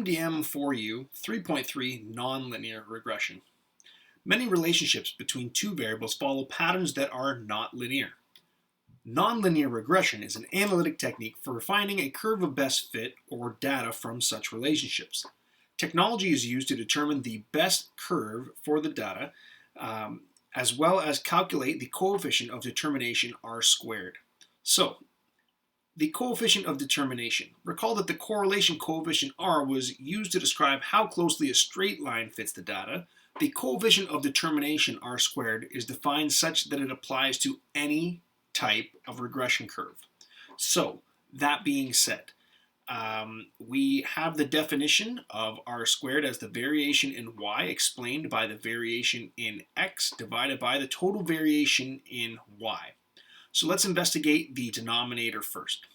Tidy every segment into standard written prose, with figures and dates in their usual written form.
MDM4U 3.3 Nonlinear Regression. Many relationships between two variables follow patterns that are not linear. Nonlinear regression is an analytic technique for finding a curve of best fit or data from such relationships. Technology is used to determine the best curve for the data, as well as calculate the coefficient of determination R squared. So, the coefficient of determination. Recall that the correlation coefficient R was used to describe how closely a straight line fits the data. The coefficient of determination R squared is defined such that it applies to any type of regression curve. So, that being said, we have the definition of R squared as the variation in Y explained by the variation in X divided by the total variation in Y. So let's investigate the denominator first.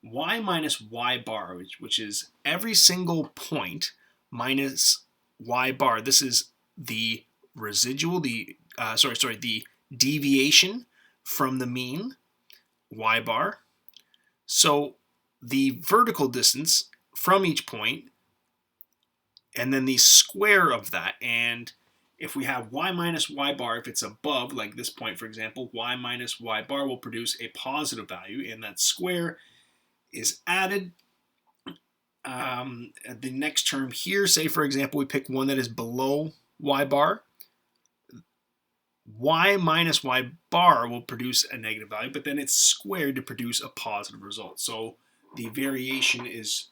Y minus Y bar, which is every single point minus Y bar. This is the residual, the deviation from the mean, Y bar. So the vertical distance from each point, and then the square of that. And if we have Y minus Y bar, if it's above, like this point, for example, Y minus Y bar will produce a positive value, and that square is added. The next term here, say for example, we pick one that is below Y bar. Y minus Y bar will produce a negative value, but then it's squared to produce a positive result. So the variation is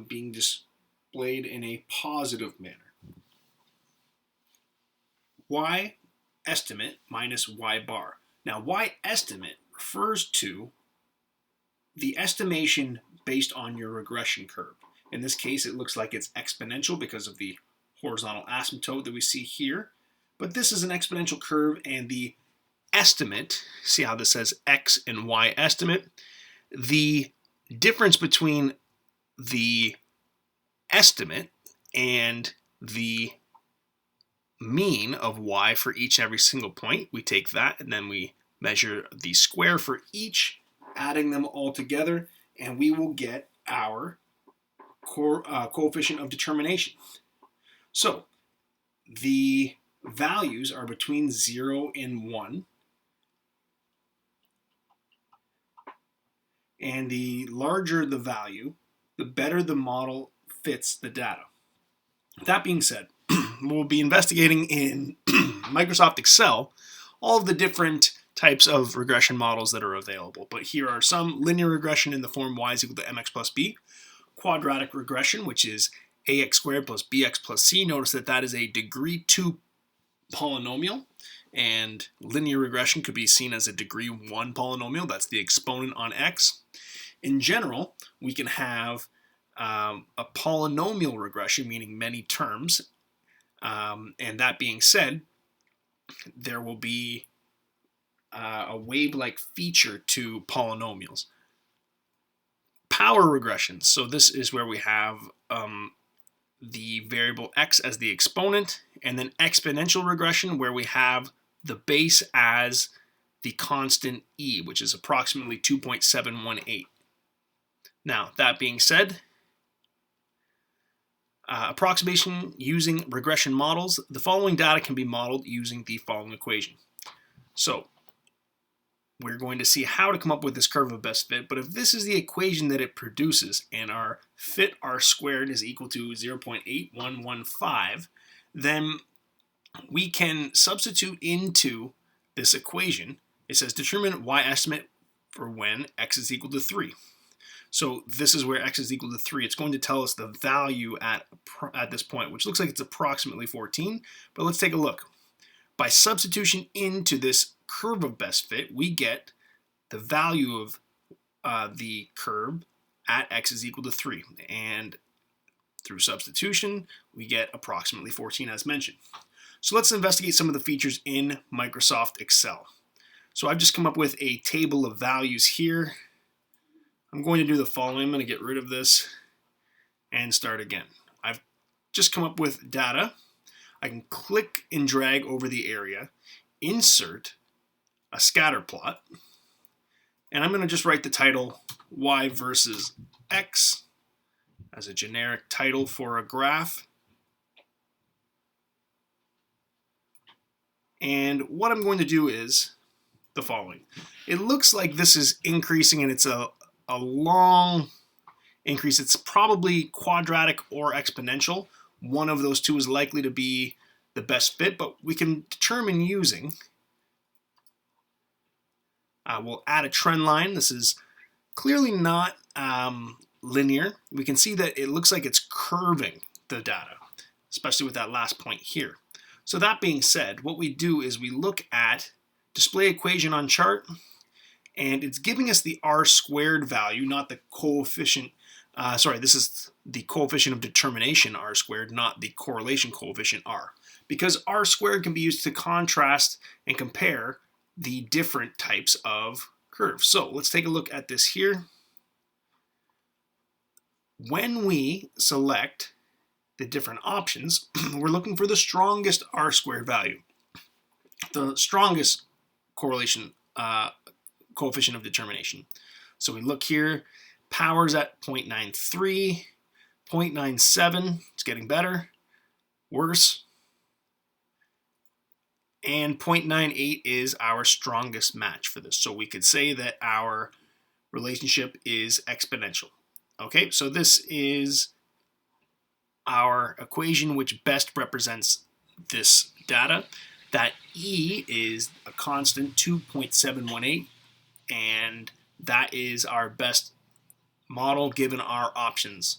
being displayed in a positive manner. Y estimate minus Y bar. Now, Y estimate refers to the estimation based on your regression curve. In this case, it looks like it's exponential because of the horizontal asymptote that we see here. But this is an exponential curve, and the estimate, see how this says X and Y estimate, the difference between the estimate and the mean of Y for each and every single point, we take that and then we measure the square for each, adding them all together, and we will get our coefficient of determination. So the values are between 0 and 1. And the larger the value, the better the model fits the data. That being said, we'll be investigating in Microsoft Excel all of the different types of regression models that are available. But here are some: linear regression in the form y is equal to mx plus b, quadratic regression, which is ax squared plus bx plus c. Notice that that is a degree 2 polynomial, and linear regression could be seen as a degree 1 polynomial. That's the exponent on x. In general, we can have a polynomial regression, meaning many terms, and that being said, there will be a wave-like feature to polynomials. Power regression, so this is where we have the variable x as the exponent, and then exponential regression where we have the base as the constant e, which is approximately 2.718. Now, that being said, approximation using regression models, the following data can be modeled using the following equation. So we're going to see how to come up with this curve of best fit, but if this is the equation that it produces and our fit R squared is equal to 0.8115, then we can substitute into this equation. It says determine Y estimate for when x is equal to 3. So this is where x is equal to 3. It's going to tell us the value at this point, which looks like it's approximately 14, but let's take a look. By substitution into this curve of best fit, we get the value of the curve at x is equal to 3. And through substitution, we get approximately 14 as mentioned. So let's investigate some of the features in Microsoft Excel. So I've just come up with a table of values here. I'm going to do the following. I'm going to get rid of this and start again. I've just come up with data. I can click and drag over the area, insert a scatter plot, and I'm going to just write the title Y versus X as a generic title for a graph. And what I'm going to do is the following. It looks like this is increasing, and it's a long increase. It's probably quadratic or exponential. One of those two is likely to be the best fit, but we can determine using. We'll add a trend line. This is clearly not linear. We can see that it looks like it's curving the data, especially with that last point here. So that being said, what we do is we look at display equation on chart, and it's giving us the r squared value, not the coefficient. This is the coefficient of determination r squared, not the correlation coefficient r, because r squared can be used to contrast and compare the different types of curves. So let's take a look at this here. When we select the different options, we're looking for the strongest r squared value, the strongest correlation coefficient of determination. So we look here, power's at 0.93, 0.97, it's getting better, worse, and 0.98 is our strongest match for this. So we could say that our relationship is exponential. Okay, so this is our equation which best represents this data. That E is a constant 2.718, and that is our best model given our options.